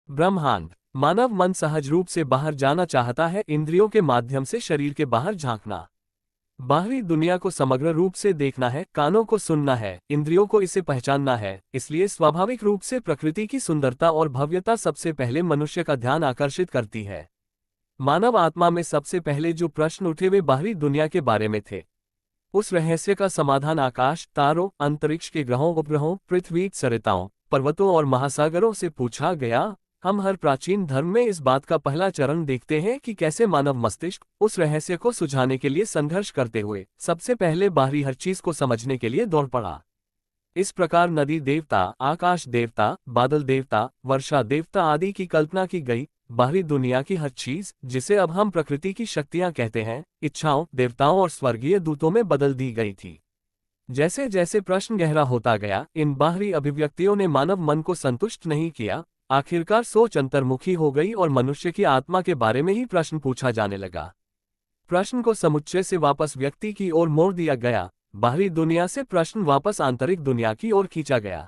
ब्रह्मांड। मानव मन सहज रूप से बाहर जाना चाहता है, इंद्रियों के माध्यम से शरीर के बाहर झांकना। बाहरी दुनिया को समग्र रूप से देखना है, कानों को सुनना है, इंद्रियों को इसे पहचानना है। इसलिए स्वाभाविक रूप से प्रकृति की सुंदरता और भव्यता सबसे पहले मनुष्य का ध्यान आकर्षित करती है। मानव आत्मा में सबसे पहले जो प्रश्न उठे वे बाहरी दुनिया के बारे में थे। उस रहस्य का समाधान आकाश, तारों, अंतरिक्ष के ग्रहों, उपग्रहों, पृथ्वी, सरिताओं, पर्वतों और महासागरों से पूछा गया। हम हर प्राचीन धर्म में इस बात का पहला चरण देखते हैं कि कैसे मानव मस्तिष्क उस रहस्य को सुझाने के लिए संघर्ष करते हुए सबसे पहले बाहरी हर चीज को समझने के लिए दौड़ पड़ा। इस प्रकार नदी देवता, आकाश देवता, बादल देवता, वर्षा देवता आदि की कल्पना की गई। बाहरी दुनिया की हर चीज, जिसे अब हम प्रकृति की शक्तियां कहते हैं, इच्छाओं, देवताओं और स्वर्गीय दूतों में बदल दी गई थी। जैसे जैसे प्रश्न गहरा होता गया, इन बाहरी अभिव्यक्तियों ने मानव मन को संतुष्ट नहीं किया। आखिरकार सोच अंतर्मुखी हो गई और मनुष्य की आत्मा के बारे में ही प्रश्न पूछा जाने लगा। प्रश्न को समुच्चय से वापस व्यक्ति की ओर मोड़ दिया गया। बाहरी दुनिया से प्रश्न वापस आंतरिक दुनिया की ओर खींचा गया।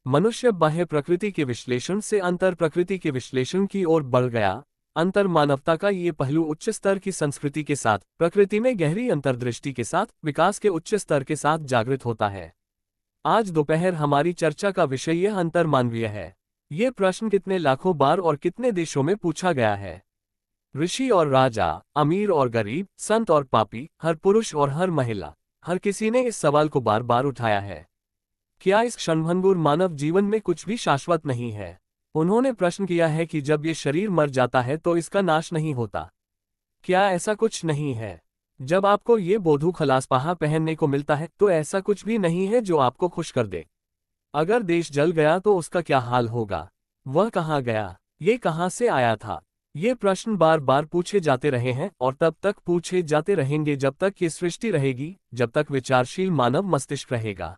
मनुष्य बाह्य प्रकृति के विश्लेषण से अंतर प्रकृति के विश्लेषण की ओर बढ़ गया। अंतर मानवता का ये पहलू उच्च स्तर की संस्कृति के साथ, प्रकृति में गहरी अंतर्दृष्टि के साथ, विकास के उच्च स्तर के साथ जागृत होता है। आज दोपहर हमारी चर्चा का विषय यह अंतर्मानवीय है। ये प्रश्न कितने लाखों बार और कितने देशों में पूछा गया है। ऋषि और राजा, अमीर और गरीब, संत और पापी, हर पुरुष और हर महिला, हर किसी ने इस सवाल को बार बार उठाया है। क्या इस क्षणभंगुर मानव जीवन में कुछ भी शाश्वत नहीं है? उन्होंने प्रश्न किया है कि जब ये शरीर मर जाता है तो इसका नाश नहीं होता। क्या ऐसा कुछ नहीं है? जब आपको ये बोधू खलासपाहा पहनने को मिलता है तो ऐसा कुछ भी नहीं है जो आपको खुश कर दे। अगर देश जल गया तो उसका क्या हाल होगा? वह कहाँ गया? ये कहाँ से आया था? ये प्रश्न बार बार पूछे जाते रहे हैं और तब तक पूछे जाते रहेंगे जब तक ये सृष्टि रहेगी, जब तक विचारशील मानव मस्तिष्क रहेगा।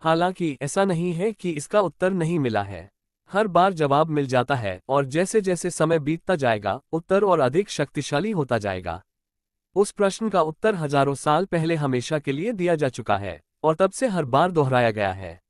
हालांकि ऐसा नहीं है कि इसका उत्तर नहीं मिला है। हर बार जवाब मिल जाता है और जैसे जैसे समय बीतता जाएगा, उत्तर और अधिक शक्तिशाली होता जाएगा। उस प्रश्न का उत्तर हजारों साल पहले हमेशा के लिए दिया जा चुका है और तब से हर बार दोहराया गया है।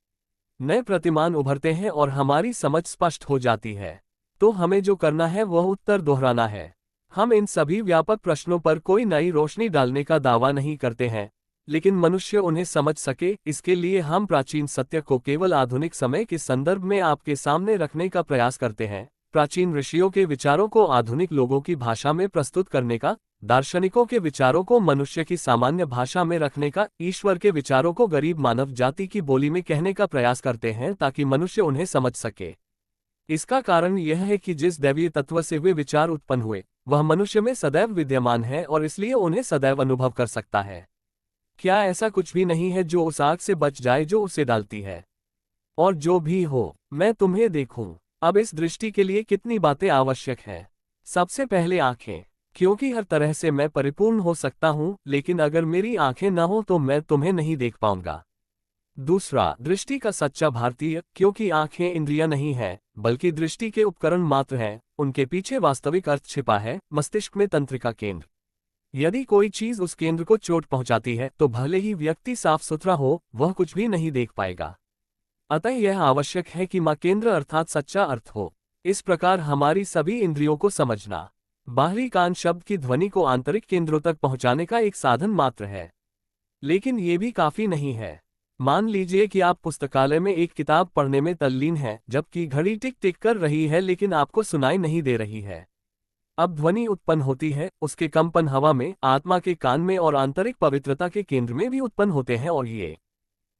नए प्रतिमान उभरते हैं और हमारी समझ स्पष्ट हो जाती है। तो हमें जो करना है वह उत्तर दोहराना है। हम इन सभी व्यापक प्रश्नों पर कोई नई रोशनी डालने का दावा नहीं करते हैं, लेकिन मनुष्य उन्हें समझ सके, इसके लिए हम प्राचीन सत्य को केवल आधुनिक समय के संदर्भ में आपके सामने रखने का प्रयास करते हैं। प्राचीन ऋषियों के विचारों को आधुनिक लोगों की भाषा में प्रस्तुत करने का, दार्शनिकों के विचारों को मनुष्य की सामान्य भाषा में रखने का, ईश्वर के विचारों को गरीब मानव जाति की बोली में कहने का प्रयास करते हैं ताकि मनुष्य उन्हें समझ सके। इसका कारण यह है कि जिस दैवीय तत्व से वे विचार उत्पन्न हुए वह मनुष्य में सदैव विद्यमान है और इसलिए उन्हें सदैव अनुभव कर सकता है। क्या ऐसा कुछ भी नहीं है जो उस आग से बच जाए जो उसे डालती है? और जो भी हो, मैं तुम्हें देखूं। अब इस दृष्टि के लिए कितनी बातें आवश्यक है। सबसे पहले आंखें, क्योंकि हर तरह से मैं परिपूर्ण हो सकता हूं, लेकिन अगर मेरी आंखें न हो तो मैं तुम्हें नहीं देख पाऊंगा। दूसरा, दृष्टि का सच्चा भारतीय, क्योंकि आंखें इंद्रियां नहीं है बल्कि दृष्टि के उपकरण मात्र हैं। उनके पीछे वास्तविक अर्थ छिपा है, मस्तिष्क में तंत्रिका केंद्र। यदि कोई चीज उस केंद्र को चोट पहुंचाती है तो भले ही व्यक्ति साफ सुथरा हो, वह कुछ भी नहीं देख पाएगा। अतः यह आवश्यक है कि मां केंद्र अर्थात सच्चा अर्थ हो। इस प्रकार हमारी सभी इंद्रियों को समझना बाहरी कान शब्द की ध्वनि को आंतरिक केंद्रों तक पहुंचाने का एक साधन मात्र है। लेकिन ये भी काफी नहीं है। मान लीजिए कि आप पुस्तकालय में एक किताब पढ़ने में तल्लीन हैं, जबकि घड़ी टिक टिक कर रही है लेकिन आपको सुनाई नहीं दे रही है। अब ध्वनि उत्पन्न होती है, उसके कंपन हवा में, आत्मा के कान में और आंतरिक पवित्रता के केंद्र में भी उत्पन्न होते हैं और ये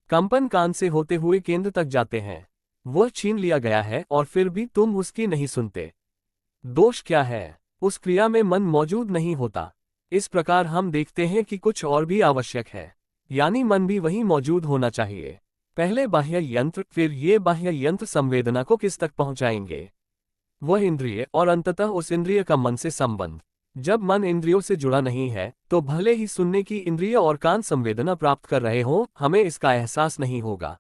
कंपन कान से होते हुए केंद्र तक जाते हैं। वह छीन लिया गया है और फिर भी तुम उसकी नहीं सुनते। दोष क्या है? उस क्रिया में मन मौजूद नहीं होता। इस प्रकार हम देखते हैं कि कुछ और भी आवश्यक है, यानी मन भी वहीं मौजूद होना चाहिए। पहले बाह्य यंत्र, फिर ये बाह्य यंत्र संवेदना को किस तक पहुंचाएंगे? वह इंद्रिय और अंततः उस इंद्रिय का मन से संबंध। जब मन इंद्रियों से जुड़ा नहीं है तो भले ही सुनने की इंद्रिय और कान संवेदना प्राप्त कर रहे हों, हमें इसका एहसास नहीं होगा।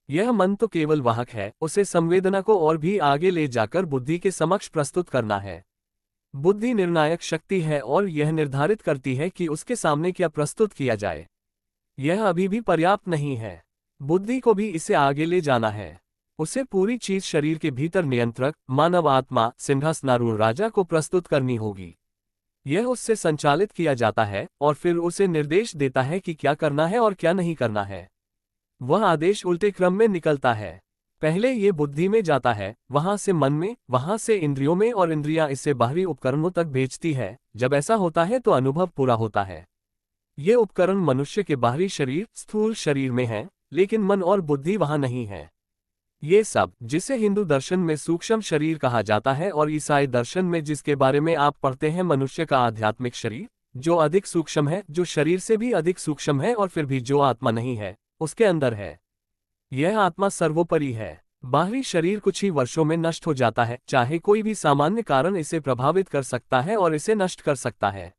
यह मन तो केवल वाहक है, उसे संवेदना को और भी आगे ले जाकर बुद्धि के समक्ष प्रस्तुत करना है। बुद्धि निर्णायक शक्ति है और यह निर्धारित करती है कि उसके सामने क्या प्रस्तुत किया जाए। यह अभी भी पर्याप्त नहीं है, बुद्धि को भी इसे आगे ले जाना है। उसे पूरी चीज शरीर के भीतर नियंत्रक मानव आत्मा सिंहासनारूढ़ राजा को प्रस्तुत करनी होगी। यह उससे संचालित किया जाता है और फिर उसे निर्देश देता है कि क्या करना है और क्या नहीं करना है। वह आदेश उल्टे क्रम में निकलता है। पहले ये बुद्धि में जाता है, वहां से मन में, वहां से इंद्रियों में और इंद्रियां इसे बाहरी उपकरणों तक भेजती है। जब ऐसा होता है तो अनुभव पूरा होता है। ये उपकरण मनुष्य के बाहरी शरीर स्थूल शरीर में हैं, लेकिन मन और बुद्धि वहां नहीं है। ये सब, जिसे हिंदू दर्शन में सूक्ष्म शरीर कहा जाता है और ईसाई दर्शन में जिसके बारे में आप पढ़ते हैं मनुष्य का आध्यात्मिक शरीर, जो अधिक सूक्ष्म है, जो शरीर से भी अधिक सूक्ष्म है और फिर भी जो आत्मा नहीं है, उसके अंदर है। यह आत्मा सर्वोपरि है। बाहरी शरीर कुछ ही वर्षों में नष्ट हो जाता है, चाहे कोई भी सामान्य कारण इसे प्रभावित कर सकता है और इसे नष्ट कर सकता है।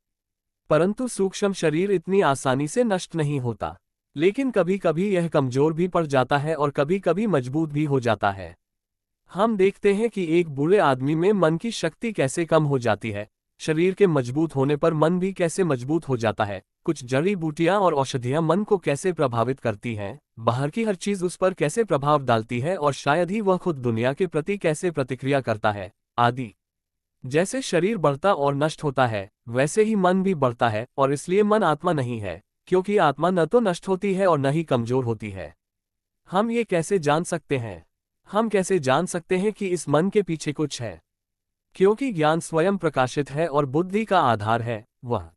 परंतु सूक्ष्म शरीर इतनी आसानी से नष्ट नहीं होता, लेकिन कभी कभी यह कमजोर भी पड़ जाता है और कभी कभी मजबूत भी हो जाता है। हम देखते हैं कि एक बूढ़े आदमी में मन की शक्ति कैसे कम हो जाती है। शरीर के मजबूत होने पर मन भी कैसे मजबूत हो जाता है। कुछ जड़ी बूटियां और औषधियां मन को कैसे प्रभावित करती हैं, बाहर की हर चीज उस पर कैसे प्रभाव डालती है और शायद ही वह खुद दुनिया के प्रति कैसे प्रतिक्रिया करता है, आदि। जैसे शरीर बढ़ता और नष्ट होता है, वैसे ही मन भी बढ़ता है और इसलिए मन आत्मा नहीं है, क्योंकि आत्मा न तो नष्ट होती है और न ही कमजोर होती है। हम ये कैसे जान सकते हैं? हम कैसे जान सकते हैं कि इस मन के पीछे कुछ है? क्योंकि ज्ञान स्वयं प्रकाशित है और बुद्धि का आधार है। वह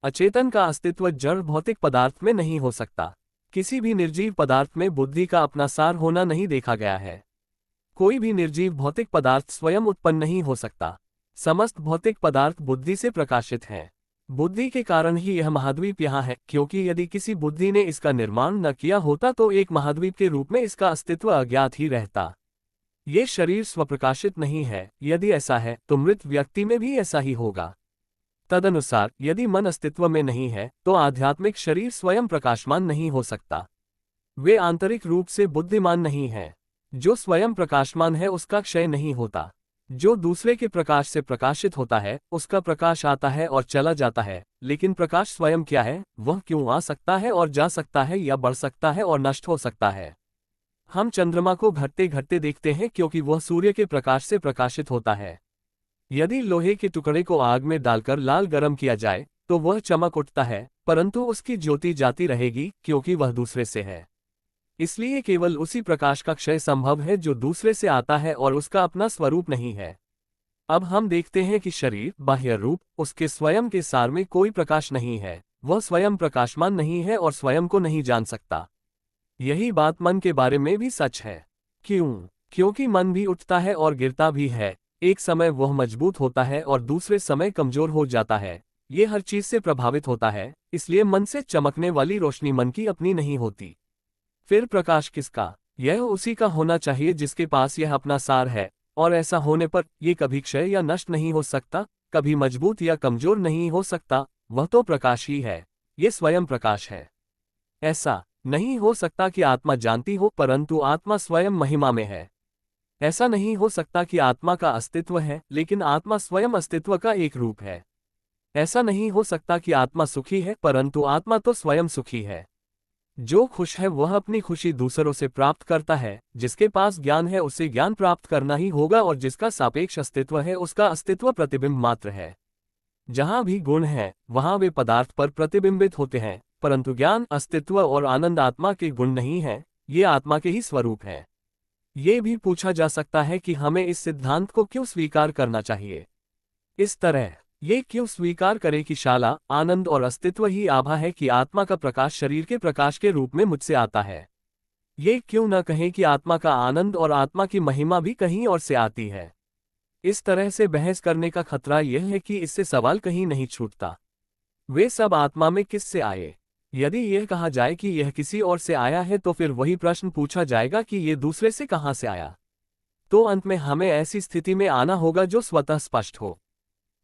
अचेतन का अस्तित्व जड़ भौतिक पदार्थ में नहीं हो सकता। किसी भी निर्जीव पदार्थ में बुद्धि का अपना सार होना नहीं देखा गया है। कोई भी निर्जीव भौतिक पदार्थ स्वयं उत्पन्न नहीं हो सकता। समस्त भौतिक पदार्थ बुद्धि से प्रकाशित हैं। बुद्धि के कारण ही यह महाद्वीप यहाँ है, क्योंकि यदि किसी बुद्धि ने इसका निर्माण न किया होता तो एक महाद्वीप के रूप में इसका अस्तित्व अज्ञात ही रहता। ये शरीर स्वप्रकाशित नहीं है। यदि ऐसा है तो मृत व्यक्ति में भी ऐसा ही होगा। तदनुसार यदि मन अस्तित्व में नहीं है तो आध्यात्मिक शरीर स्वयं प्रकाशमान नहीं हो सकता। वे आंतरिक रूप से बुद्धिमान नहीं है। जो स्वयं प्रकाशमान है उसका क्षय नहीं होता। जो दूसरे के प्रकाश से प्रकाशित होता है उसका प्रकाश आता है और चला जाता है, लेकिन प्रकाश स्वयं क्या है, वह क्यों आ सकता है और जा सकता है या बढ़ सकता है और नष्ट हो सकता है। हम चंद्रमा को घटते घटते देखते हैं क्योंकि वह सूर्य के प्रकाश से प्रकाशित होता है। यदि लोहे के टुकड़े को आग में डालकर लाल गरम किया जाए तो वह चमक उठता है, परंतु उसकी ज्योति जाती रहेगी क्योंकि वह दूसरे से है। इसलिए केवल उसी प्रकाश का क्षय संभव है जो दूसरे से आता है और उसका अपना स्वरूप नहीं है। अब हम देखते हैं कि शरीर, बाह्य रूप, उसके स्वयं के सार में कोई प्रकाश नहीं है। वह स्वयं प्रकाशमान नहीं है और स्वयं को नहीं जान सकता। यही बात मन के बारे में भी सच है। क्यों? क्योंकि मन भी उठता है और गिरता भी है। एक समय वह मजबूत होता है और दूसरे समय कमजोर हो जाता है। ये हर चीज से प्रभावित होता है, इसलिए मन से चमकने वाली रोशनी मन की अपनी नहीं होती। फिर प्रकाश किसका? यह उसी का होना चाहिए जिसके पास यह अपना सार है, और ऐसा होने पर यह कभी क्षय या नष्ट नहीं हो सकता, कभी मजबूत या कमजोर नहीं हो सकता। वह तो प्रकाश ही है। ये स्वयं प्रकाश है। ऐसा नहीं हो सकता कि आत्मा जानती हो परंतु आत्मा स्वयं महिमा में है। ऐसा नहीं हो सकता कि आत्मा का अस्तित्व है लेकिन आत्मा स्वयं अस्तित्व का एक रूप है। ऐसा नहीं हो सकता कि आत्मा सुखी है परंतु आत्मा तो स्वयं सुखी है। जो खुश है वह अपनी खुशी दूसरों से प्राप्त करता है। जिसके पास ज्ञान है उसे ज्ञान प्राप्त करना ही होगा और जिसका सापेक्ष अस्तित्व है उसका अस्तित्व प्रतिबिंब मात्र है। जहां भी गुण है वहां वे पदार्थ पर प्रतिबिंबित होते हैं, परंतु ज्ञान, अस्तित्व और आनंद आत्मा के गुण नहीं है, ये आत्मा के ही स्वरूप है। ये भी पूछा जा सकता है कि हमें इस सिद्धांत को क्यों स्वीकार करना चाहिए। इस तरह ये क्यों स्वीकार करें कि शाला, आनंद और अस्तित्व ही आभा है कि आत्मा का प्रकाश शरीर के प्रकाश के रूप में मुझसे आता है। ये क्यों न कहें कि आत्मा का आनंद और आत्मा की महिमा भी कहीं और से आती है। इस तरह से बहस करने का खतरा यह है कि इससे सवाल कहीं नहीं छूटता। वे सब आत्मा में किस से आए? यदि यह कहा जाए कि यह किसी और से आया है तो फिर वही प्रश्न पूछा जाएगा कि यह दूसरे से कहां से आया। तो अंत में हमें ऐसी स्थिति में आना होगा जो स्वतः स्पष्ट हो।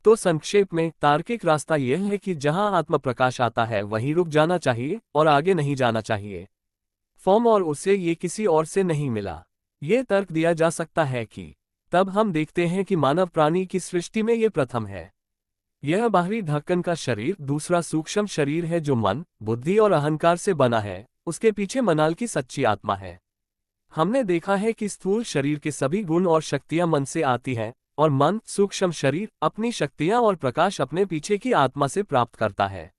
तो संक्षेप में तार्किक रास्ता यह है कि जहां आत्म प्रकाश आता है वहीं रुक जाना चाहिए और आगे नहीं जाना चाहिए। फॉर्म और उससे ये किसी और से नहीं मिला। ये तर्क दिया जा सकता है कि तब हम देखते हैं कि मानव प्राणी की सृष्टि में ये प्रथम है। यह बाहरी ढक्कन का शरीर दूसरा सूक्ष्म शरीर है जो मन, बुद्धि और अहंकार से बना है। उसके पीछे मनाल की सच्ची आत्मा है। हमने देखा है कि स्थूल शरीर के सभी गुण और शक्तियां मन से आती हैं, और मन, सूक्ष्म शरीर, अपनी शक्तियां और प्रकाश अपने पीछे की आत्मा से प्राप्त करता है।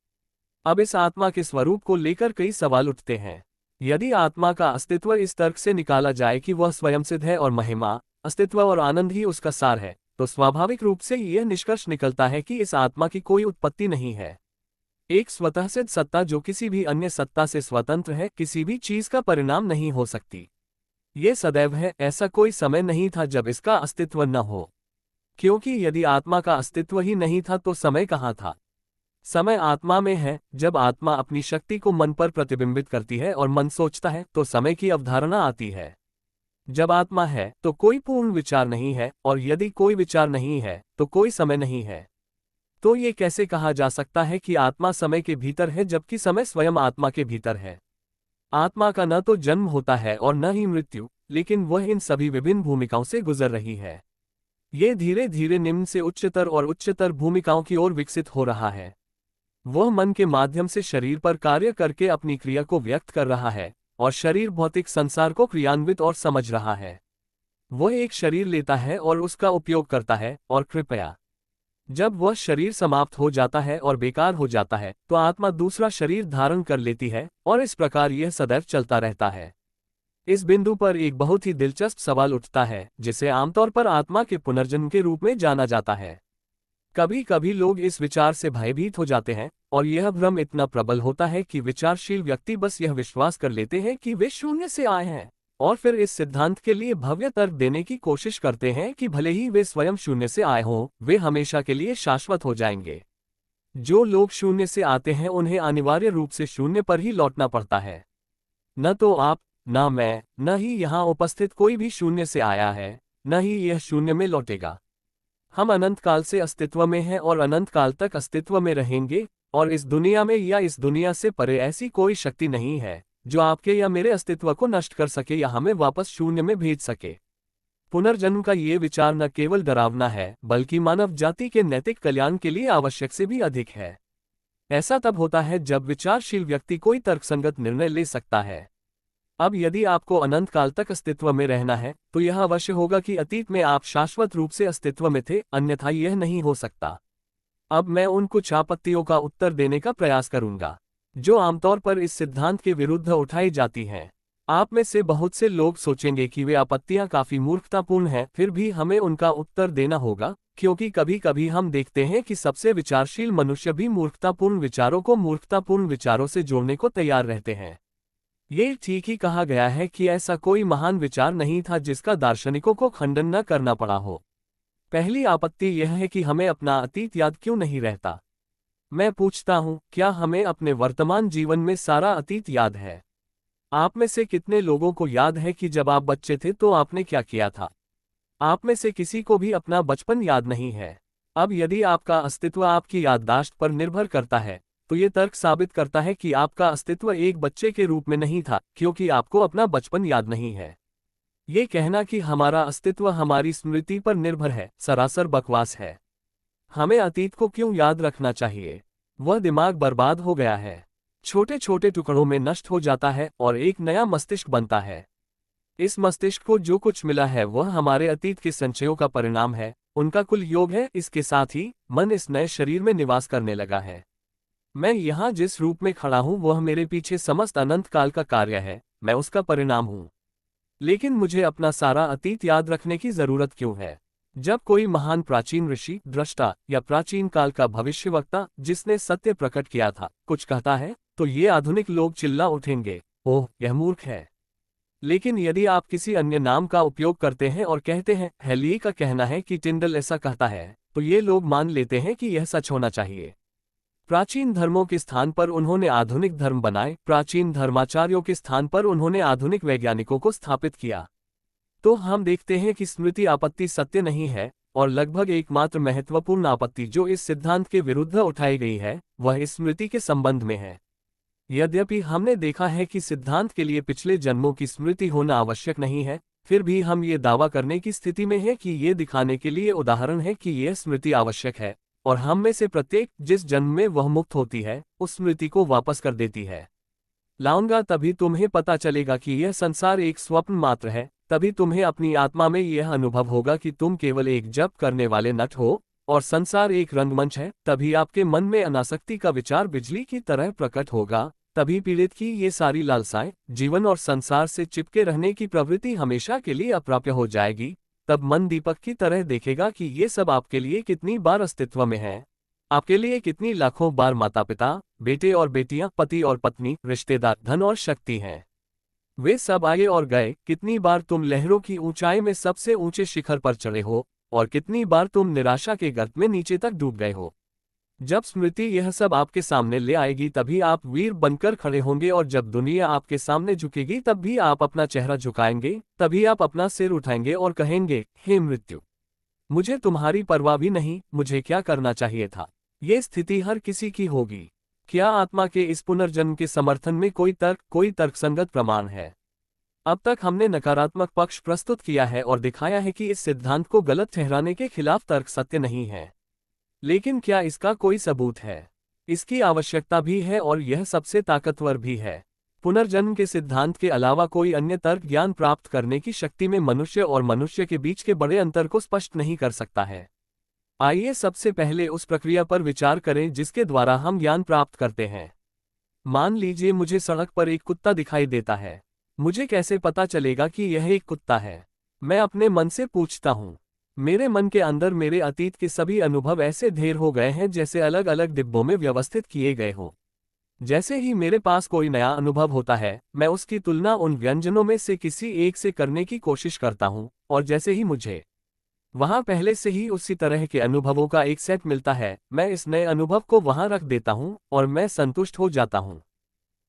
अब इस आत्मा के स्वरूप को लेकर कई सवाल उठते हैं। यदि आत्मा का अस्तित्व इस तर्क से निकाला जाए कि वह स्वयं सिद्ध है और महिमा, अस्तित्व और आनंद ही उसका सार है, तो स्वाभाविक रूप से यह निष्कर्ष निकलता है कि इस आत्मा की कोई उत्पत्ति नहीं है। एक स्वतः सिद्ध सत्ता जो किसी भी अन्य सत्ता से स्वतंत्र है, किसी भी चीज का परिणाम नहीं हो सकती। ये सदैव है, ऐसा कोई समय नहीं था जब इसका अस्तित्व न हो। क्योंकि यदि आत्मा का अस्तित्व ही नहीं था तो समय कहाँ था? समय आत्मा में है। जब आत्मा अपनी शक्ति को मन पर प्रतिबिंबित करती है और मन सोचता है तो समय की अवधारणा आती है। जब आत्मा है तो कोई पूर्ण विचार नहीं है, और यदि कोई विचार नहीं है तो कोई समय नहीं है। तो ये कैसे कहा जा सकता है कि आत्मा समय के भीतर है जबकि समय स्वयं आत्मा के भीतर है? आत्मा का न तो जन्म होता है और न ही मृत्यु, लेकिन वह इन सभी विभिन्न भूमिकाओं से गुजर रही है। ये धीरे धीरे निम्न से उच्चतर और उच्चतर भूमिकाओं की ओर विकसित हो रहा है। वह मन के माध्यम से शरीर पर कार्य करके अपनी क्रिया को व्यक्त कर रहा है, और शरीर भौतिक संसार को क्रियान्वित और समझ रहा है। वह एक शरीर लेता है और उसका उपयोग करता है, और कृपया जब वह शरीर समाप्त हो जाता है और बेकार हो जाता है तो आत्मा दूसरा शरीर धारण कर लेती है, और इस प्रकार यह सदैव चलता रहता है। इस बिंदु पर एक बहुत ही दिलचस्प सवाल उठता है, जिसे आमतौर पर आत्मा के पुनर्जन्म के रूप में जाना जाता है। कभी कभी लोग इस विचार से भयभीत हो जाते हैं, और यह भ्रम इतना प्रबल होता है कि विचारशील व्यक्ति बस यह विश्वास कर लेते हैं कि वे शून्य से आए हैं, और फिर इस सिद्धांत के लिए भव्य तर्क देने की कोशिश करते हैं कि भले ही वे स्वयं शून्य से आए हों, वे हमेशा के लिए शाश्वत हो जाएंगे। जो लोग शून्य से आते हैं उन्हें अनिवार्य रूप से शून्य पर ही लौटना पड़ता है। न तो आप, न मैं, न ही यहाँ उपस्थित कोई भी शून्य से आया है, न ही यह शून्य में लौटेगा। हम अनंत काल से अस्तित्व में हैं और अनंत काल तक अस्तित्व में रहेंगे, और इस दुनिया में या इस दुनिया से परे ऐसी कोई शक्ति नहीं है जो आपके या मेरे अस्तित्व को नष्ट कर सके या हमें वापस शून्य में भेज सके। पुनर्जन्म का ये विचार न केवल डरावना है, बल्कि मानव जाति के नैतिक कल्याण के लिए आवश्यक से भी अधिक है। ऐसा तब होता है जब विचारशील व्यक्ति कोई तर्कसंगत निर्णय ले सकता है। अब यदि आपको अनंत काल तक अस्तित्व में रहना है तो यह अवश्य होगा कि अतीत में आप शाश्वत रूप से अस्तित्व में थे, अन्यथा यह नहीं हो सकता। अब मैं उन कुछ आपत्तियों का उत्तर देने का प्रयास करूंगा जो आमतौर पर इस सिद्धांत के विरुद्ध उठाई जाती हैं। आप में से बहुत से लोग सोचेंगे कि वे आपत्तियां काफी मूर्खतापूर्ण हैं, फिर भी हमें उनका उत्तर देना होगा, क्योंकि कभी कभी हम देखते हैं कि सबसे विचारशील मनुष्य भी मूर्खतापूर्ण विचारों को मूर्खतापूर्ण विचारों से जोड़ने को तैयार रहते हैं। ये ठीक ही कहा गया है कि ऐसा कोई महान विचार नहीं था जिसका दार्शनिकों को खंडन न करना पड़ा हो। पहली आपत्ति यह है कि हमें अपना अतीत याद क्यों नहीं रहता। मैं पूछता हूं, क्या हमें अपने वर्तमान जीवन में सारा अतीत याद है? आप में से कितने लोगों को याद है कि जब आप बच्चे थे तो आपने क्या किया था? आप में से किसी को भी अपना बचपन याद नहीं है। अब यदि आपका अस्तित्व आपकी याददाश्त पर निर्भर करता है तो ये तर्क साबित करता है कि आपका अस्तित्व एक बच्चे के रूप में नहीं था, क्योंकि आपको अपना बचपन याद नहीं है। ये कहना कि हमारा अस्तित्व हमारी स्मृति पर निर्भर है, सरासर बकवास है। हमें अतीत को क्यों याद रखना चाहिए? वह दिमाग बर्बाद हो गया है, छोटे छोटे टुकड़ों में नष्ट हो जाता है और एक नया मस्तिष्क बनता है। इस मस्तिष्क को जो कुछ मिला है वह हमारे अतीत के संचयों का परिणाम है, उनका कुल योग है। इसके साथ ही मन इस नए शरीर में निवास करने लगा है। मैं यहाँ जिस रूप में खड़ा हूँ वह मेरे पीछे समस्त अनंत काल का कार्य है, मैं उसका परिणाम हूँ। लेकिन मुझे अपना सारा अतीत याद रखने की जरूरत क्यों है? जब कोई महान प्राचीन ऋषि, दृष्टा या प्राचीन काल का भविष्यवक्ता जिसने सत्य प्रकट किया था कुछ कहता है तो ये आधुनिक लोग चिल्ला उठेंगे, ओह यह मूर्ख है। लेकिन यदि आप किसी अन्य नाम का उपयोग करते हैं और कहते हैं हेलिए का कहना है कि टिंडल ऐसा कहता है, तो ये लोग मान लेते हैं कि यह सच होना चाहिए। प्राचीन धर्मों के स्थान पर उन्होंने आधुनिक धर्म बनाए, प्राचीन धर्माचार्यों के स्थान पर उन्होंने आधुनिक वैज्ञानिकों को स्थापित किया। तो हम देखते हैं कि स्मृति आपत्ति सत्य नहीं है, और लगभग एकमात्र महत्वपूर्ण आपत्ति जो इस सिद्धांत के विरुद्ध उठाई गई है वह इस स्मृति के संबंध में है। यद्यपि हमने देखा है कि सिद्धांत के लिए पिछले जन्मों की स्मृति होना आवश्यक नहीं है, फिर भी हम ये दावा करने की स्थिति में हैं कि ये दिखाने के लिए उदाहरण है कि यह स्मृति आवश्यक है, और हम में से प्रत्येक जिस जन्म में वह मुक्त होती है उस स्मृति को वापस कर देती है। लाऊंगा तभी तुम्हें पता चलेगा कि यह संसार एक स्वप्न मात्र है, तभी तुम्हें अपनी आत्मा में यह अनुभव होगा कि तुम केवल एक जप करने वाले नट हो और संसार एक रंगमंच है। तभी आपके मन में अनासक्ति का विचार बिजली की तरह प्रकट होगा। तभी पीड़ित की ये सारी लालसाएं, जीवन और संसार से चिपके रहने की प्रवृत्ति हमेशा के लिए अप्राप्य हो जाएगी। तब मन दीपक की तरह देखेगा कि ये सब आपके लिए कितनी बार अस्तित्व में है, आपके लिए कितनी लाखों बार माता पिता, बेटे और बेटियां, पति और पत्नी, रिश्तेदार, धन और शक्ति हैं। वे सब आए और गए। कितनी बार तुम लहरों की ऊंचाई में सबसे ऊंचे शिखर पर चढ़े हो और कितनी बार तुम निराशा के गर्त में नीचे तक डूब गए हो। जब स्मृति यह सब आपके सामने ले आएगी तभी आप वीर बनकर खड़े होंगे, और जब दुनिया आपके सामने झुकेगी तब भी आप अपना चेहरा झुकाएंगे। तभी आप अपना सिर उठाएंगे और कहेंगे, हे मृत्यु, मुझे तुम्हारी परवाह भी नहीं, मुझे क्या करना चाहिए था। ये स्थिति हर किसी की होगी। क्या आत्मा के इस पुनर्जन्म के समर्थन में कोई तर्कसंगत प्रमाण है? अब तक हमने नकारात्मक पक्ष प्रस्तुत किया है और दिखाया है कि इस सिद्धांत को गलत ठहराने के खिलाफ तर्क सत्य नहीं है। लेकिन क्या इसका कोई सबूत है? इसकी आवश्यकता भी है और यह सबसे ताकतवर भी है। पुनर्जन्म के सिद्धांत के अलावा कोई अन्य तर्क ज्ञान प्राप्त करने की शक्ति में मनुष्य और मनुष्य के बीच के बड़े अंतर को स्पष्ट नहीं कर सकता है। आइए सबसे पहले उस प्रक्रिया पर विचार करें जिसके द्वारा हम ज्ञान प्राप्त करते हैं। मान लीजिए मुझे सड़क पर एक कुत्ता दिखाई देता है। मुझे कैसे पता चलेगा कि यह एक कुत्ता है? मैं अपने मन से पूछता हूँ। मेरे मन के अंदर मेरे अतीत के सभी अनुभव ऐसे ढेर हो गए हैं जैसे अलग अलग डिब्बों में व्यवस्थित किए गए हों। जैसे ही मेरे पास कोई नया अनुभव होता है, मैं उसकी तुलना उन व्यंजनों में से किसी एक से करने की कोशिश करता हूँ, और जैसे ही मुझे वहां पहले से ही उसी तरह के अनुभवों का एक सेट मिलता है, मैं इस नए अनुभव को वहां रख देता हूं और मैं संतुष्ट हो जाता हूं।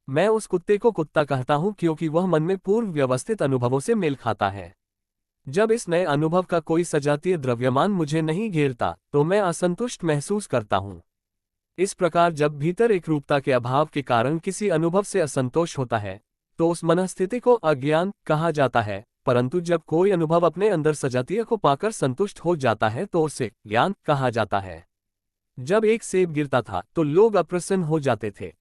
मैं उस कुत्ते को कुत्ता कहता हूं क्योंकि वह मन में पूर्व व्यवस्थित अनुभवों से मेल खाता है। जब इस नए अनुभव का कोई सजातीय द्रव्यमान मुझे नहीं घेरता तो मैं असंतुष्ट महसूस करता हूं। इस प्रकार जब भीतर एकरूपता के अभाव के कारण किसी अनुभव से असंतोष होता है तो उस मनस्थिति को अज्ञान कहा जाता है, परंतु जब कोई अनुभव अपने अंदर सजातीय को पाकर संतुष्ट हो जाता है तो उसे ज्ञान कहा जाता है। जब एक सेब गिरता था तो लोग अप्रसन्न हो जाते थे।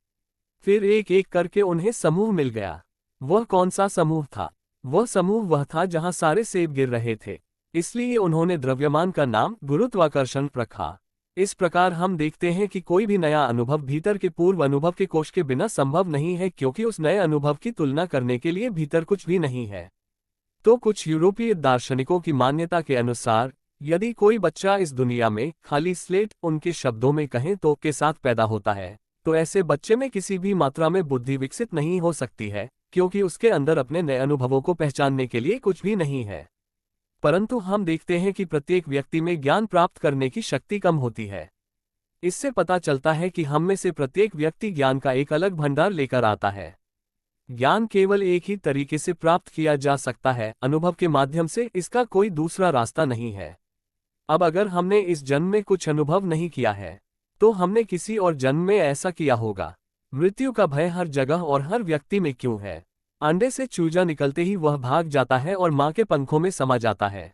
फिर एक एक करके उन्हें समूह मिल गया। वह कौन सा समूह था? वह समूह वह था जहां सारे सेब गिर रहे थे, इसलिए उन्होंने द्रव्यमान का नाम गुरुत्वाकर्षण रखा। इस प्रकार हम देखते हैं कि कोई भी नया अनुभव भीतर के पूर्व अनुभव के कोश के बिना संभव नहीं है, क्योंकि उस नए अनुभव की तुलना करने के लिए भीतर कुछ भी नहीं है। तो कुछ यूरोपीय दार्शनिकों की मान्यता के अनुसार यदि कोई बच्चा इस दुनिया में खाली स्लेट, उनके शब्दों में कहें तो, के साथ पैदा होता है, तो ऐसे बच्चे में किसी भी मात्रा में बुद्धि विकसित नहीं हो सकती है, क्योंकि उसके अंदर अपने नए अनुभवों को पहचानने के लिए कुछ भी नहीं है। परंतु हम देखते हैं कि प्रत्येक व्यक्ति में ज्ञान प्राप्त करने की शक्ति कम होती है। इससे पता चलता है कि हम में से प्रत्येक व्यक्ति ज्ञान का एक अलग भंडार लेकर आता है। ज्ञान केवल एक ही तरीके से प्राप्त किया जा सकता है, अनुभव के माध्यम से। इसका कोई दूसरा रास्ता नहीं है। अब अगर हमने इस जन्म में कुछ अनुभव नहीं किया है तो हमने किसी और जन्म में ऐसा किया होगा। मृत्यु का भय हर जगह और हर व्यक्ति में क्यों है? अंडे से चूजा निकलते ही वह भाग जाता है और मां के पंखों में समा जाता है।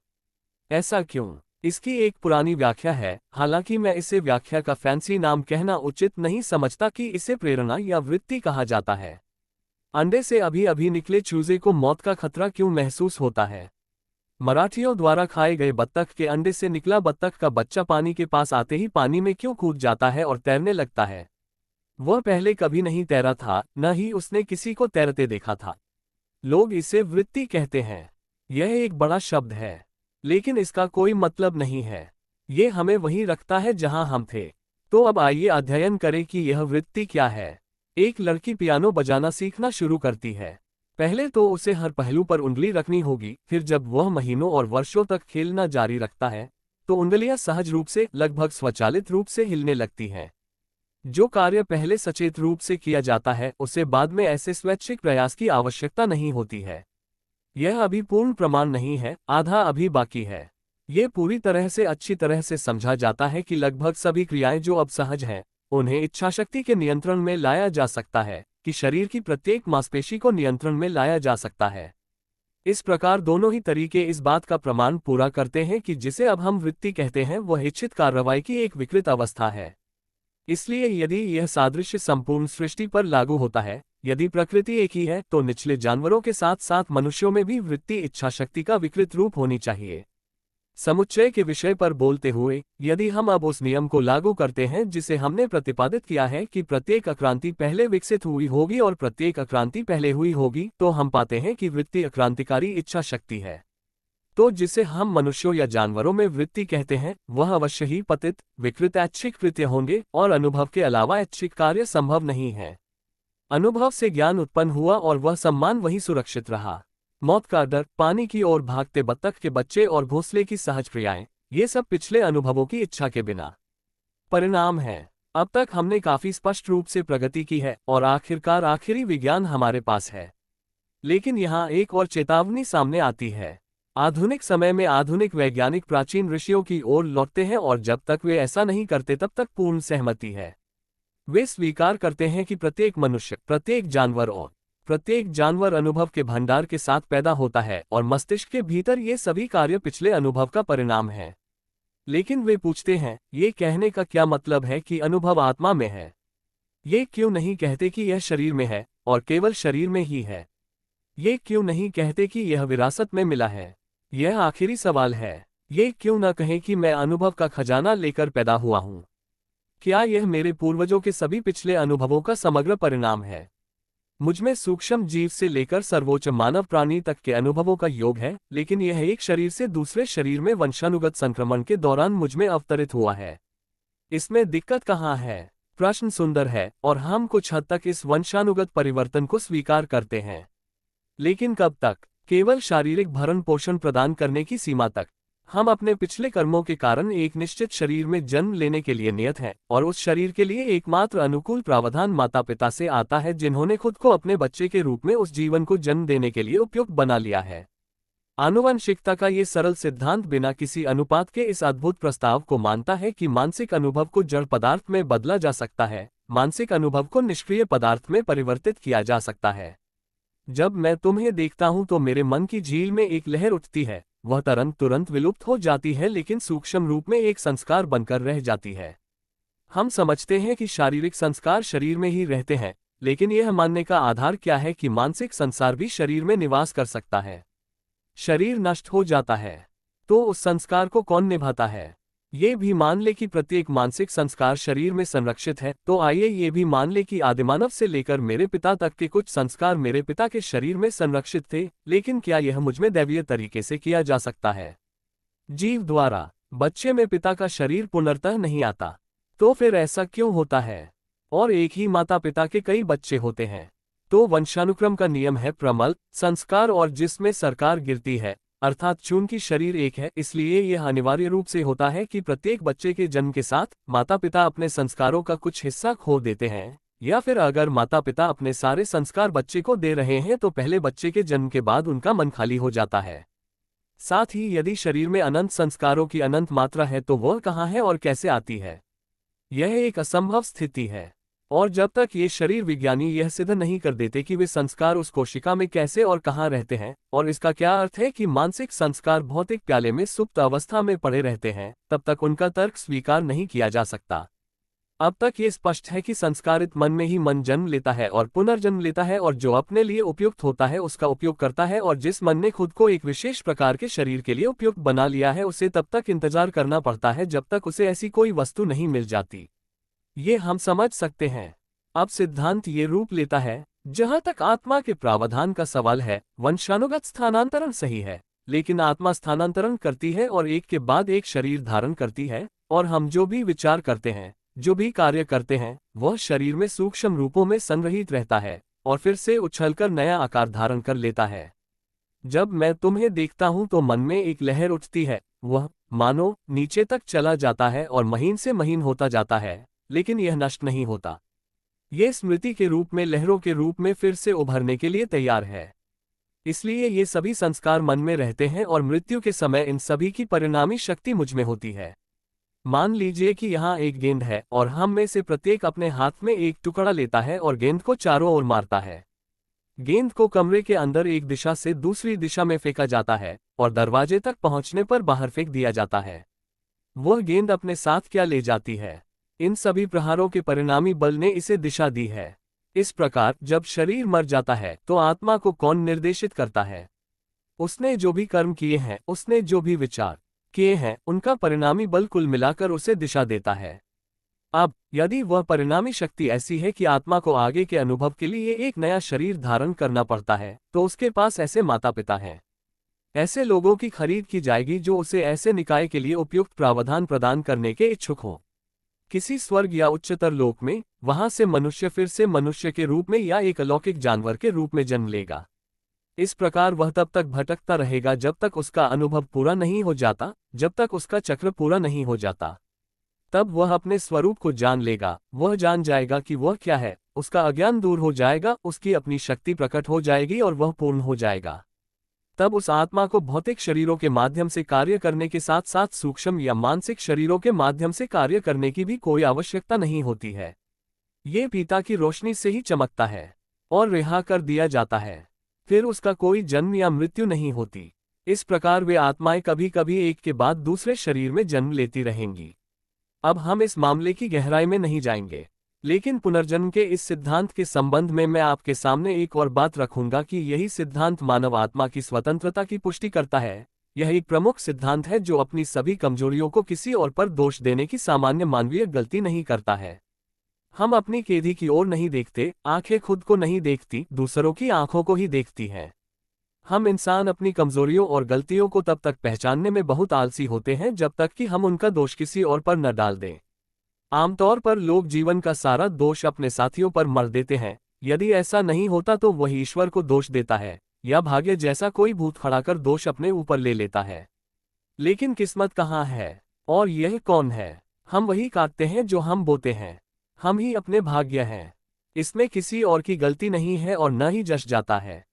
ऐसा क्यों? इसकी एक पुरानी व्याख्या है, हालांकि मैं इसे व्याख्या का फैंसी नाम कहना उचित नहीं समझता कि इसे प्रेरणा या वृत्ति कहा जाता है। अंडे से अभी अभी निकले चूजे को मौत का खतरा क्यों महसूस होता है? मराठियों द्वारा खाए गए बत्तख के अंडे से निकला बत्तख का बच्चा पानी के पास आते ही पानी में क्यों कूद जाता है और तैरने लगता है? वह पहले कभी नहीं तैरा था, न ही उसने किसी को तैरते देखा था। लोग इसे वृत्ति कहते हैं। यह एक बड़ा शब्द है, लेकिन इसका कोई मतलब नहीं है। ये हमें वहीं रखता है जहां हम थे। तो अब आइए अध्ययन करें कि यह वृत्ति क्या है। एक लड़की पियानो बजाना सीखना शुरू करती है। पहले तो उसे हर पहलू पर उंगली रखनी होगी, फिर जब वह महीनों और वर्षों तक खेलना जारी रखता है तो उंगलियां सहज रूप से, लगभग स्वचालित रूप से हिलने लगती हैं। जो कार्य पहले सचेत रूप से किया जाता है उसे बाद में ऐसे स्वैच्छिक प्रयास की आवश्यकता नहीं होती है। यह अभी पूर्ण प्रमाण नहीं है, आधा अभी बाकी है। ये पूरी तरह से अच्छी तरह से समझा जाता है कि लगभग सभी क्रियाएं जो अब सहज हैं उन्हें इच्छाशक्ति के नियंत्रण में लाया जा सकता है, कि शरीर की प्रत्येक मांसपेशी को नियंत्रण में लाया जा सकता है। इस प्रकार दोनों ही तरीके इस बात का प्रमाण पूरा करते हैं कि जिसे अब हम वृत्ति कहते हैं वह इच्छित कार्रवाई की एक विकृत अवस्था है। इसलिए यदि यह सादृश्य संपूर्ण सृष्टि पर लागू होता है यदि प्रकृति एक ही है तो निचले जानवरों के साथ साथ मनुष्यों में भी वृत्ति इच्छा शक्ति का विकृत रूप होनी चाहिए। समुच्चय के विषय पर बोलते हुए, यदि हम अब उस नियम को लागू करते हैं जिसे हमने प्रतिपादित किया है कि प्रत्येक आक्रांति पहले विकसित हुई होगी और प्रत्येक आक्रांति पहले हुई होगी, तो हम पाते हैं कि वृत्ति आक्रांतिकारी इच्छा शक्ति है। तो जिसे हम मनुष्यों या जानवरों में वृत्ति कहते हैं, वह अवश्य ही पतित विकृत ऐच्छिक कृत्य होंगे और अनुभव के अलावा ऐच्छिक कार्य संभव नहीं है। अनुभव से ज्ञान उत्पन्न हुआ और वह सम्मान वही सुरक्षित रहा। मौत का डर, पानी की ओर भागते बत्तख के बच्चे और घोंसले की सहज क्रियाएं, ये सब पिछले अनुभवों की इच्छा के बिना परिणाम है। अब तक हमने काफी स्पष्ट रूप से प्रगति की है और आखिरकार आखिरी विज्ञान हमारे पास है। लेकिन यहाँ एक और चेतावनी सामने आती है। आधुनिक समय में आधुनिक वैज्ञानिक प्राचीन ऋषियों की ओर लौटते हैं और जब तक वे ऐसा नहीं करते तब तक पूर्ण सहमति है। वे स्वीकार करते हैं कि प्रत्येक मनुष्य, प्रत्येक जानवर और प्रत्येक जानवर अनुभव के भंडार के साथ पैदा होता है और मस्तिष्क के भीतर ये सभी कार्य पिछले अनुभव का परिणाम है। लेकिन वे पूछते हैं, ये कहने का क्या मतलब है कि अनुभव आत्मा में है? ये क्यों नहीं कहते कि यह शरीर में है और केवल शरीर में ही है? ये क्यों नहीं कहते कि यह विरासत में मिला है? यह आखिरी सवाल है। ये क्यों न कहें कि मैं अनुभव का खजाना लेकर पैदा हुआ हूँ? क्या यह मेरे पूर्वजों के सभी पिछले अनुभवों का समग्र परिणाम है? मुझमें सूक्ष्म जीव से लेकर सर्वोच्च मानव प्राणी तक के अनुभवों का योग है, लेकिन यह एक शरीर से दूसरे शरीर में वंशानुगत संक्रमण के दौरान मुझमें अवतरित हुआ है। इसमें दिक्कत कहाँ है? प्रश्न सुंदर है और हम कुछ हद तक इस वंशानुगत परिवर्तन को स्वीकार करते हैं। लेकिन कब तक? केवल शारीरिक भरण पोषण प्रदान करने की सीमा तक। हम अपने पिछले कर्मों के कारण एक निश्चित शरीर में जन्म लेने के लिए नियत हैं और उस शरीर के लिए एकमात्र अनुकूल प्रावधान माता पिता से आता है, जिन्होंने खुद को अपने बच्चे के रूप में उस जीवन को जन्म देने के लिए उपयुक्त बना लिया है। आनुवंशिकता का ये सरल सिद्धांत बिना किसी अनुपात के इस अद्भुत प्रस्ताव को मानता है कि मानसिक अनुभव को जड़ पदार्थ में बदला जा सकता है, मानसिक अनुभव को निष्क्रिय पदार्थ में परिवर्तित किया जा सकता है। जब मैं तुम्हें देखता हूं तो मेरे मन की झील में एक लहर उठती है, वह तरंग तुरंत विलुप्त हो जाती है लेकिन सूक्ष्म रूप में एक संस्कार बनकर रह जाती है। हम समझते हैं कि शारीरिक संस्कार शरीर में ही रहते हैं, लेकिन यह मानने का आधार क्या है कि मानसिक संसार भी शरीर में निवास कर सकता है? शरीर नष्ट हो जाता है तो उस संस्कार को कौन निभाता है? ये भी मान ले कि प्रत्येक मानसिक संस्कार शरीर में संरक्षित है, तो आइए ये भी मान ले कि आदिमानव से लेकर मेरे पिता तक के कुछ संस्कार मेरे पिता के शरीर में संरक्षित थे, लेकिन क्या यह मुझमें दैवीय तरीके से किया जा सकता है? जीव द्वारा। बच्चे में पिता का शरीर पुनर्तः नहीं आता, तो फिर ऐसा क्यों होता है? और एक ही माता पिता के कई बच्चे होते हैं, तो वंशानुक्रम का नियम है प्रमल संस्कार और जिसमें सरकार गिरती है, अर्थात चूंकि शरीर एक है, इसलिए यह अनिवार्य रूप से होता है कि प्रत्येक बच्चे के जन्म के साथ माता पिता अपने संस्कारों का कुछ हिस्सा खो देते हैं, या फिर अगर माता पिता अपने सारे संस्कार बच्चे को दे रहे हैं तो पहले बच्चे के जन्म के बाद उनका मन खाली हो जाता है। साथ ही यदि शरीर में अनंत संस्कारों की अनंत मात्रा है तो वह कहाँ है और कैसे आती है? यह एक असंभव स्थिति है, और जब तक ये शरीर विज्ञानी यह सिद्ध नहीं कर देते कि वे संस्कार उस कोशिका में कैसे और कहाँ रहते हैं और इसका क्या अर्थ है कि मानसिक संस्कार भौतिक प्याले में सुप्त अवस्था में पड़े रहते हैं, तब तक उनका तर्क स्वीकार नहीं किया जा सकता। अब तक ये स्पष्ट है कि संस्कारित मन में ही मन जन्म लेता है और पुनर्जन्म लेता है और जो अपने लिए उपयुक्त होता है उसका उपयोग करता है, और जिस मन ने खुद को एक विशेष प्रकार के शरीर के लिए उपयुक्त बना लिया है उसे तब तक इंतजार करना पड़ता है जब तक उसे ऐसी कोई वस्तु नहीं मिल जाती। ये हम समझ सकते हैं। अब सिद्धांत ये रूप लेता है, जहां तक आत्मा के प्रावधान का सवाल है, वंशानुगत स्थानांतरण सही है, लेकिन आत्मा स्थानांतरण करती है और एक के बाद एक शरीर धारण करती है, और हम जो भी विचार करते हैं, जो भी कार्य करते हैं, वह शरीर में सूक्ष्म रूपों में संग्रहित रहता है और फिर से उछलकर नया आकार धारण कर लेता है। जब मैं तुम्हें देखता हूं तो मन में एक लहर उठती है, वह मानो नीचे तक चला जाता है और महीन से महीन होता जाता है, लेकिन यह नष्ट नहीं होता। यह स्मृति के रूप में लहरों के रूप में फिर से उभरने के लिए तैयार है। इसलिए ये सभी संस्कार मन में रहते हैं और मृत्यु के समय इन सभी की परिणामी शक्ति मुझमें होती है। मान लीजिए कि यहाँ एक गेंद है और हम में से प्रत्येक अपने हाथ में एक टुकड़ा लेता है और गेंद को चारों ओर मारता है। गेंद को कमरे के अंदर एक दिशा से दूसरी दिशा में फेंका जाता है और दरवाजे तक पहुंचने पर बाहर फेंक दिया जाता है। वह गेंद अपने साथ क्या ले जाती है? इन सभी प्रहारों के परिणामी बल ने इसे दिशा दी है। इस प्रकार जब शरीर मर जाता है तो आत्मा को कौन निर्देशित करता है? उसने जो भी कर्म किए हैं, उसने जो भी विचार किए हैं, उनका परिणामी बल कुल मिलाकर उसे दिशा देता है। अब यदि वह परिणामी शक्ति ऐसी है कि आत्मा को आगे के अनुभव के लिए एक नया शरीर धारण करना पड़ता है, तो उसके पास ऐसे माता पिता हैं। ऐसे लोगों की खरीद की जाएगी जो उसे ऐसे निकाय के लिए उपयुक्त प्रावधान प्रदान करने के इच्छुक हों। किसी स्वर्ग या उच्चतर लोक में, वहां से मनुष्य फिर से मनुष्य के रूप में या एक अलौकिक जानवर के रूप में जन्म लेगा। इस प्रकार वह तब तक भटकता रहेगा जब तक उसका अनुभव पूरा नहीं हो जाता, जब तक उसका चक्र पूरा नहीं हो जाता। तब वह अपने स्वरूप को जान लेगा, वह जान जाएगा कि वह क्या है, उसका अज्ञान दूर हो जाएगा, उसकी अपनी शक्ति प्रकट हो जाएगी और वह पूर्ण हो जाएगा। तब उस आत्मा को भौतिक शरीरों के माध्यम से कार्य करने के साथ साथ सूक्ष्म या मानसिक शरीरों के माध्यम से कार्य करने की भी कोई आवश्यकता नहीं होती है। ये पिता की रोशनी से ही चमकता है और रिहा कर दिया जाता है। फिर उसका कोई जन्म या मृत्यु नहीं होती। इस प्रकार वे आत्माएं कभी कभी एक के बाद दूसरे शरीर में जन्म लेती रहेंगी। अब हम इस मामले की गहराई में नहीं जाएंगे, लेकिन पुनर्जन्म के इस सिद्धांत के संबंध में मैं आपके सामने एक और बात रखूंगा कि यही सिद्धांत मानव आत्मा की स्वतंत्रता की पुष्टि करता है। यह एक प्रमुख सिद्धांत है जो अपनी सभी कमजोरियों को किसी और पर दोष देने की सामान्य मानवीय गलती नहीं करता है। हम अपनी केधी की ओर नहीं देखते, आंखें खुद को नहीं देखती, दूसरों की आंखों को ही देखती हैं। हम इंसान अपनी कमजोरियों और गलतियों को तब तक पहचानने में बहुत आलसी होते हैं जब तक कि हम उनका दोष किसी और पर न डाल दें। आमतौर पर लोग जीवन का सारा दोष अपने साथियों पर मर देते हैं। यदि ऐसा नहीं होता तो वह ईश्वर को दोष देता है या भाग्य जैसा कोई भूत खड़ाकर दोष अपने ऊपर ले लेता है। लेकिन किस्मत कहाँ है और यह कौन है? हम वही काटते हैं जो हम बोते हैं। हम ही अपने भाग्य हैं। इसमें किसी और की गलती नहीं है और न ही जश जाता है।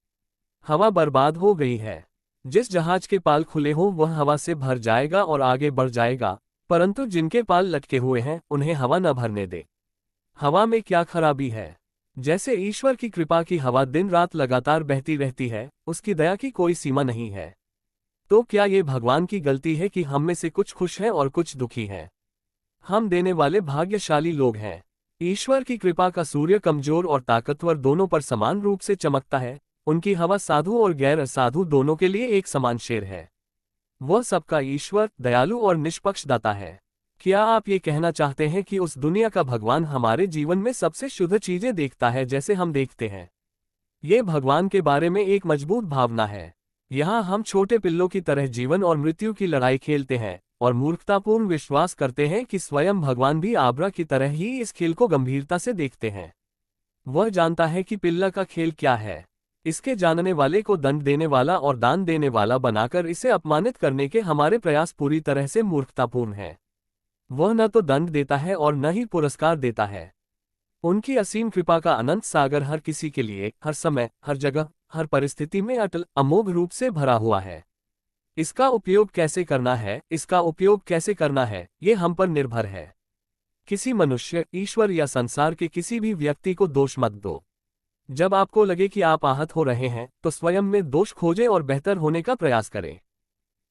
हवा बर्बाद हो गई है। जिस जहाज के पाल खुले हों वह हवा से भर जाएगा और आगे बढ़ जाएगा, परंतु जिनके पाल लटके हुए हैं उन्हें हवा न भरने दे। हवा में क्या खराबी है? जैसे ईश्वर की कृपा की हवा दिन रात लगातार बहती रहती है, उसकी दया की कोई सीमा नहीं है। तो क्या ये भगवान की गलती है कि हम में से कुछ खुश हैं और कुछ दुखी हैं? हम देने वाले भाग्यशाली लोग हैं। ईश्वर की कृपा का सूर्य कमजोर और ताकतवर दोनों पर समान रूप से चमकता है। उनकी हवा साधु और गैर असाधु दोनों के लिए एक समान शेर है। वह सबका ईश्वर, दयालु और निष्पक्षदाता है। क्या आप ये कहना चाहते हैं कि उस दुनिया का भगवान हमारे जीवन में सबसे शुद्ध चीजें देखता है जैसे हम देखते हैं? ये भगवान के बारे में एक मजबूत भावना है। यहाँ हम छोटे पिल्लों की तरह जीवन और मृत्यु की लड़ाई खेलते हैं और मूर्खतापूर्ण विश्वास करते हैं कि स्वयं भगवान भी आबरा की तरह ही इस खेल को गंभीरता से देखते हैं। वह जानता है कि पिल्ला का खेल क्या है। इसके जानने वाले को दंड देने वाला और दान देने वाला बनाकर इसे अपमानित करने के हमारे प्रयास पूरी तरह से मूर्खतापूर्ण हैं। वह न तो दंड देता है और न ही पुरस्कार देता है। उनकी असीम कृपा का अनंत सागर हर किसी के लिए, हर समय, हर जगह, हर परिस्थिति में अटल अमोघ रूप से भरा हुआ है। इसका उपयोग कैसे करना है, ये हम पर निर्भर है। किसी मनुष्य, ईश्वर या संसार के किसी भी व्यक्ति को दोष मत दो। जब आपको लगे कि आप आहत हो रहे हैं, तो स्वयं में दोष खोजें और बेहतर होने का प्रयास करें।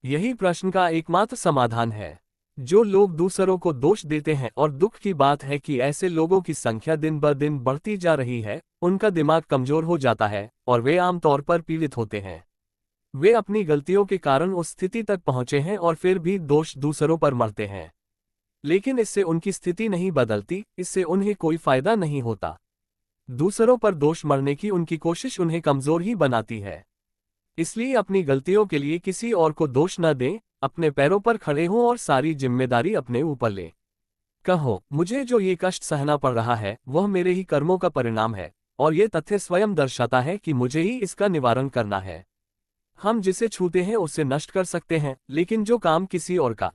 यही प्रश्न का एकमात्र समाधान है। जो लोग दूसरों को दोष देते हैं, और दुख की बात है कि ऐसे लोगों की संख्या दिन ब दिन बढ़ती जा रही है, उनका दिमाग कमजोर हो जाता है और वे आमतौर पर पीड़ित होते हैं। वे अपनी गलतियों के कारण उस स्थिति तक पहुंचे हैं और फिर भी दोष दूसरों पर मरते हैं। लेकिन इससे उनकी स्थिति नहीं बदलती, इससे उन्हें कोई फायदा नहीं होता। दूसरों पर दोष मरने की उनकी कोशिश उन्हें कमजोर ही बनाती है। इसलिए अपनी गलतियों के लिए किसी और को दोष न दें, अपने पैरों पर खड़े हों और सारी जिम्मेदारी अपने ऊपर लें। कहो, मुझे जो ये कष्ट सहना पड़ रहा है वह मेरे ही कर्मों का परिणाम है, और ये तथ्य स्वयं दर्शाता है कि मुझे ही इसका निवारण करना है। हम जिसे छूते हैं उसे नष्ट कर सकते हैं, लेकिन जो काम किसी और का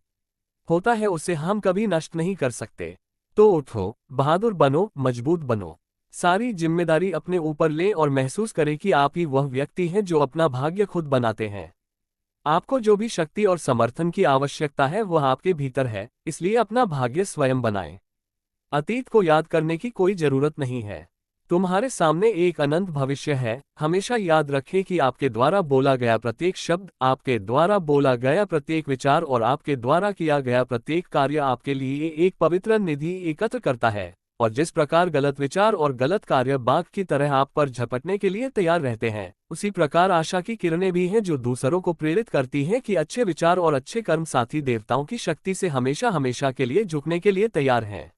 होता है उसे हम कभी नष्ट नहीं कर सकते। तो उठो, बहादुर बनो, मजबूत बनो, सारी जिम्मेदारी अपने ऊपर लें और महसूस करें कि आप ही वह व्यक्ति हैं जो अपना भाग्य खुद बनाते हैं। आपको जो भी शक्ति और समर्थन की आवश्यकता है वह आपके भीतर है, इसलिए अपना भाग्य स्वयं बनाएं। अतीत को याद करने की कोई जरूरत नहीं है। तुम्हारे सामने एक अनंत भविष्य है। हमेशा याद रखें कि आपके द्वारा बोला गया प्रत्येक शब्द, आपके द्वारा बोला गया प्रत्येक विचार और आपके द्वारा किया गया प्रत्येक कार्य आपके लिए एक पवित्र निधि एकत्र करता है, और जिस प्रकार गलत विचार और गलत कार्य बाघ की तरह आप पर झपटने के लिए तैयार रहते हैं, उसी प्रकार आशा की किरणें भी हैं जो दूसरों को प्रेरित करती हैं कि अच्छे विचार और अच्छे कर्म साथी देवताओं की शक्ति से हमेशा हमेशा के लिए झुकने के लिए तैयार हैं।